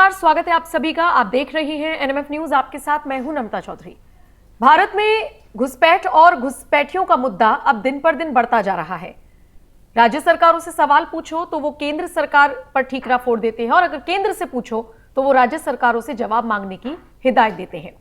नमस्कार, स्वागत है आप सभी का। आप देख रहे हैं एनएमएफ न्यूज, आपके साथ मैं हूं नमता चौधरी। भारत में घुसपैठ और घुसपैठियों का मुद्दा अब दिन पर दिन बढ़ता जा रहा है। राज्य सरकारों से सवाल पूछो तो वो केंद्र सरकार पर ठीकरा फोड़ देते हैं, और अगर केंद्र से पूछो तो वो राज्य सरकारों से जवाब मांगने की हिदायत देते हैं।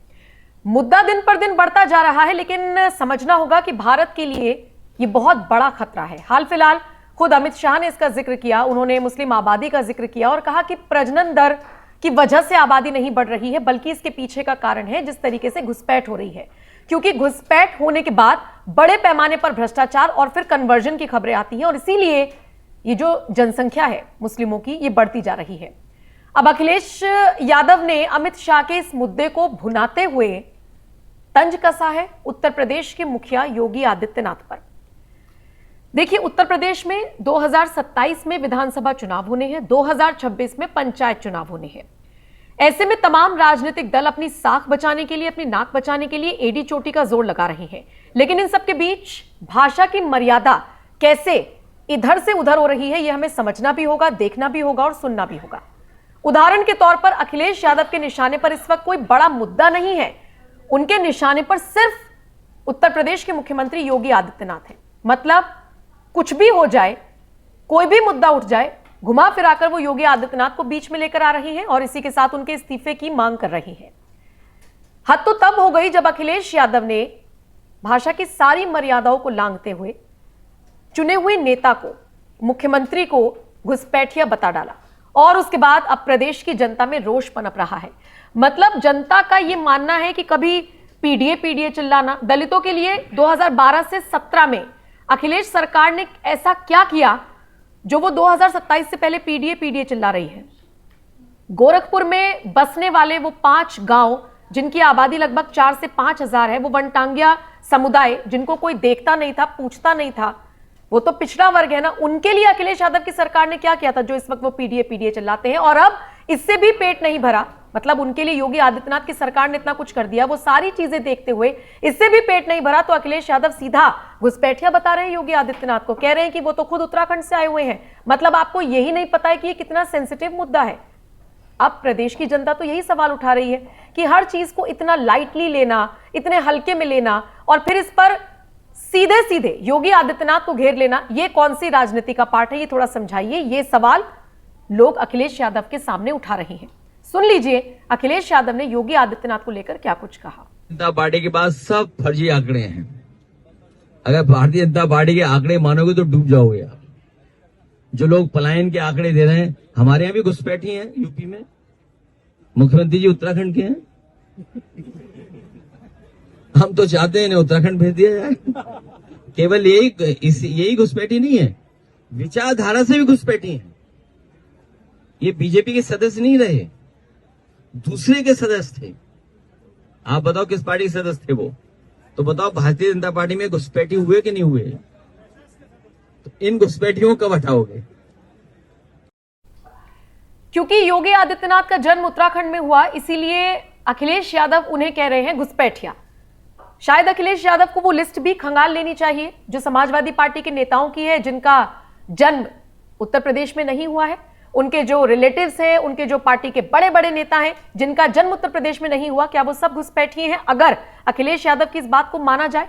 मुद्दा दिन पर दिन बढ़ता जा रहा है, लेकिन समझना होगा कि भारत के लिए ये बहुत बड़ा खतरा है। हाल फिलहाल खुद अमित शाह ने इसका जिक्र किया। उन्होंने मुस्लिम आबादी का जिक्र किया और कहा कि प्रजनन दर की वजह से आबादी नहीं बढ़ रही है, बल्कि इसके पीछे का कारण है जिस तरीके से घुसपैठ हो रही है। क्योंकि घुसपैठ होने के बाद बड़े पैमाने पर भ्रष्टाचार और फिर कन्वर्जन की खबरें आती हैं, और इसीलिए ये जो जनसंख्या है मुस्लिमों की, ये बढ़ती जा रही है। अब अखिलेश यादव ने अमित शाह के इस मुद्दे को भुनाते हुए तंज कसा है उत्तर प्रदेश के मुखिया योगी आदित्यनाथ पर। देखिए, उत्तर प्रदेश में 2027 में विधानसभा चुनाव होने हैं, 2026 में पंचायत चुनाव होने हैं। ऐसे में तमाम राजनीतिक दल अपनी साख बचाने के लिए, अपनी नाक बचाने के लिए एडी चोटी का जोर लगा रहे हैं। लेकिन इन सबके बीच भाषा की मर्यादा कैसे इधर से उधर हो रही है, यह हमें समझना भी होगा, देखना भी होगा और सुनना भी होगा। उदाहरण के तौर पर अखिलेश यादव के निशाने पर इस वक्त कोई बड़ा मुद्दा नहीं है। उनके निशाने पर सिर्फ उत्तर प्रदेश के मुख्यमंत्री योगी आदित्यनाथ हैं। मतलब कुछ भी हो जाए, कोई भी मुद्दा उठ जाए, घुमा फिराकर वो योगी आदित्यनाथ को बीच में लेकर आ रही हैं और इसी के साथ उनके इस्तीफे की मांग कर रही हैं। हद तो तब हो गई जब अखिलेश यादव ने भाषा की सारी मर्यादाओं को लांघते हुए चुने हुए नेता को, मुख्यमंत्री को घुसपैठिया बता डाला, और उसके बाद अब प्रदेश की जनता में रोष पनप रहा है। मतलब जनता का यह मानना है कि कभी पीडीए चिल्लाना, दलितों के लिए 2012 से 17 में अखिलेश सरकार ने ऐसा क्या किया जो वो 2027 से पहले पीडीए चिल्ला रही है। गोरखपुर में बसने वाले वो 5 गांव जिनकी आबादी लगभग 4 से 5 हजार है, वो वनटांगिया समुदाय जिनको कोई देखता नहीं था, पूछता नहीं था, वो तो पिछड़ा वर्ग है ना, उनके लिए अखिलेश यादव की सरकार ने क्या किया था जो इस वक्त वो पीडीए चिल्लाते हैं। और अब इससे भी पेट नहीं भरा, मतलब उनके लिए योगी आदित्यनाथ की सरकार ने इतना कुछ कर दिया, वो सारी चीजें देखते हुए इससे भी पेट नहीं भरा तो अखिलेश यादव सीधा घुसपैठिया बता रहे हैं योगी आदित्यनाथ को। कह रहे हैं कि वो तो खुद उत्तराखंड से आए हुए हैं। मतलब आपको यही नहीं पता है कि ये कितना सेंसिटिव मुद्दा है। अब प्रदेश की जनता तो यही सवाल उठा रही है कि हर चीज को इतना लाइटली लेना, इतने हल्के में लेना और फिर इस पर सीधे सीधे योगी आदित्यनाथ को घेर लेना, ये कौन सी राजनीति का पार्ट है, ये थोड़ा समझाइए। ये सवाल लोग अखिलेश यादव के सामने उठा रहे हैं। सुन लीजिए अखिलेश यादव ने योगी आदित्यनाथ को लेकर क्या कुछ कहा। जनता पार्टी के पास सब फर्जी आंकड़े हैं। अगर भारतीय जनता पार्टी के आंकड़े मानोगे तो डूब जाओगे आप। जो लोग पलायन के आंकड़े दे रहे हैं, हमारे यहां भी घुसपैठी हैं यूपी में, मुख्यमंत्री जी उत्तराखंड के हैं। हम तो चाहते हैं इन्हें उत्तराखंड भेज दिया जाए। केवल यही घुसपैठी नहीं है, विचारधारा से भी घुसपैठी है। ये बीजेपी के सदस्य नहीं रहे, दूसरे के सदस्य थे। आप बताओ किस पार्टी के सदस्य थे वो? तो बताओ भारतीय जनता पार्टी में घुसपैठी हुए कि नहीं हुए? तो इन घुसपैठियों को कब हटाओगे? क्योंकि योगी आदित्यनाथ का जन्म उत्तराखंड में हुआ, इसीलिए अखिलेश यादव उन्हें कह रहे हैं घुसपैठिया। शायद अखिलेश यादव को वो लिस्ट भी खंगाल लेनी चाहिए जो समाजवादी पार्टी के नेताओं की है जिनका जन्म उत्तर प्रदेश में नहीं हुआ है। उनके जो रिलेटिव्स हैं, उनके जो पार्टी के बड़े बड़े नेता हैं जिनका जन्म उत्तर प्रदेश में नहीं हुआ, क्या वो सब घुसपैठी हैं अगर अखिलेश यादव की इस बात को माना जाए?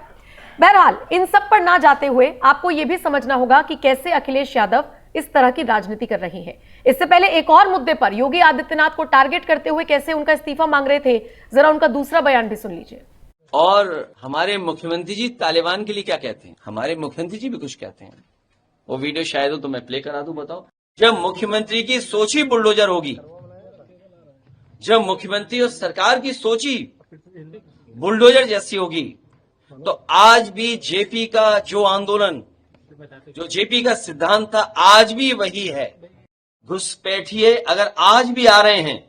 बहरहाल इन सब पर ना जाते हुए आपको यह भी समझना होगा कि कैसे अखिलेश यादव इस तरह की राजनीति कर रही है। इससे पहले एक और मुद्दे पर योगी आदित्यनाथ को टारगेट करते हुए कैसे उनका इस्तीफा मांग रहे थे, जरा उनका दूसरा बयान भी सुन लीजिए। और हमारे मुख्यमंत्री जी तालिबान के लिए क्या कहते हैं? हमारे मुख्यमंत्री जी भी कुछ कहते हैं। वो वीडियो शायद हो तो मैं प्ले करा दूं। बताओ, जब मुख्यमंत्री की सोच ही बुलडोजर होगी, जब मुख्यमंत्री और सरकार की सोच ही बुलडोजर जैसी होगी, तो आज भी जेपी का जो आंदोलन, जो जेपी का सिद्धांत था, आज भी वही है। घुसपैठिए अगर आज भी आ रहे हैं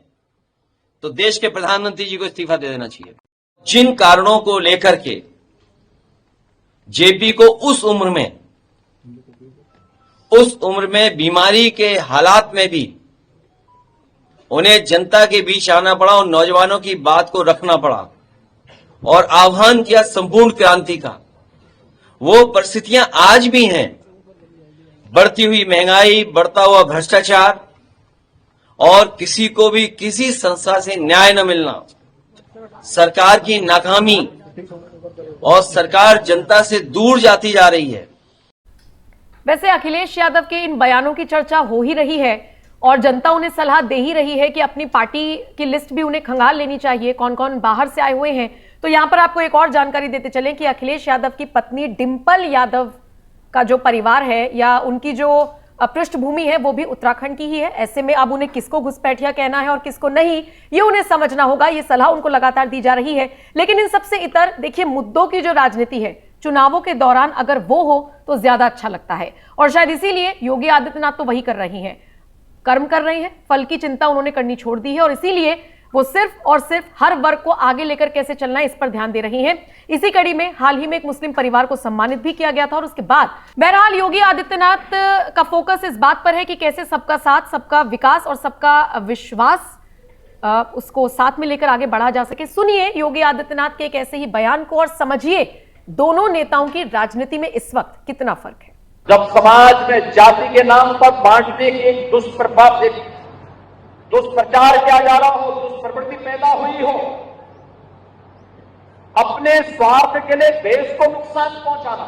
तो देश के प्रधानमंत्री जी को इस्तीफा दे देना चाहिए। जिन कारणों को लेकर के जेपी को उस उम्र में बीमारी के हालात में भी उन्हें जनता के बीच आना पड़ा और नौजवानों की बात को रखना पड़ा और आह्वान किया संपूर्ण क्रांति का। वो परिस्थितियां आज भी हैं। बढ़ती हुई महंगाई, बढ़ता हुआ भ्रष्टाचार और किसी को भी किसी संस्था से न्याय न मिलना, सरकार की नाकामी और सरकार जनता से दूर जाती जा रही है। वैसे अखिलेश यादव के इन बयानों की चर्चा हो ही रही है और जनता उन्हें सलाह दे ही रही है कि अपनी पार्टी की लिस्ट भी उन्हें खंगाल लेनी चाहिए, कौन कौन बाहर से आए हुए हैं। तो यहां पर आपको एक और जानकारी देते चलें कि अखिलेश यादव की पत्नी डिंपल यादव का जो परिवार है या उनकी जो पृष्ठभूमि है वो भी उत्तराखंड की ही है। ऐसे में अब उन्हें किसको घुसपैठिया कहना है और किसको नहीं, ये उन्हें समझना होगा। ये सलाह उनको लगातार दी जा रही है। लेकिन इन सबसे इतर देखिए, मुद्दों की जो राजनीति है चुनावों के दौरान अगर वो हो तो ज्यादा अच्छा लगता है और शायद इसीलिए योगी आदित्यनाथ तो वही कर रही हैं, कर्म कर रहे हैं। फल की चिंता उन्होंने करनी छोड़ दी है और इसीलिए वो सिर्फ और सिर्फ हर वर्ग को आगे लेकर कैसे चलना है इस पर ध्यान दे रही हैं। इसी कड़ी में हाल ही में एक मुस्लिम परिवार को सम्मानित भी किया गया था और उसके बाद बहरहाल योगी आदित्यनाथ का फोकस इस बात पर है कि कैसे सबका साथ, सबका विकास और सबका विश्वास उसको साथ में लेकर आगे बढ़ा जा सके। सुनिए योगी आदित्यनाथ के एक ऐसे ही बयान को और समझिए दोनों नेताओं की राजनीति में इस वक्त कितना फर्क है। जब समाज में जाति के नाम पर बांटने की एक दुष्प्रचार किया जा रहा हो, दुष्प्रवृत्ति पैदा हुई हो, अपने स्वार्थ के लिए देश को नुकसान पहुंचाना,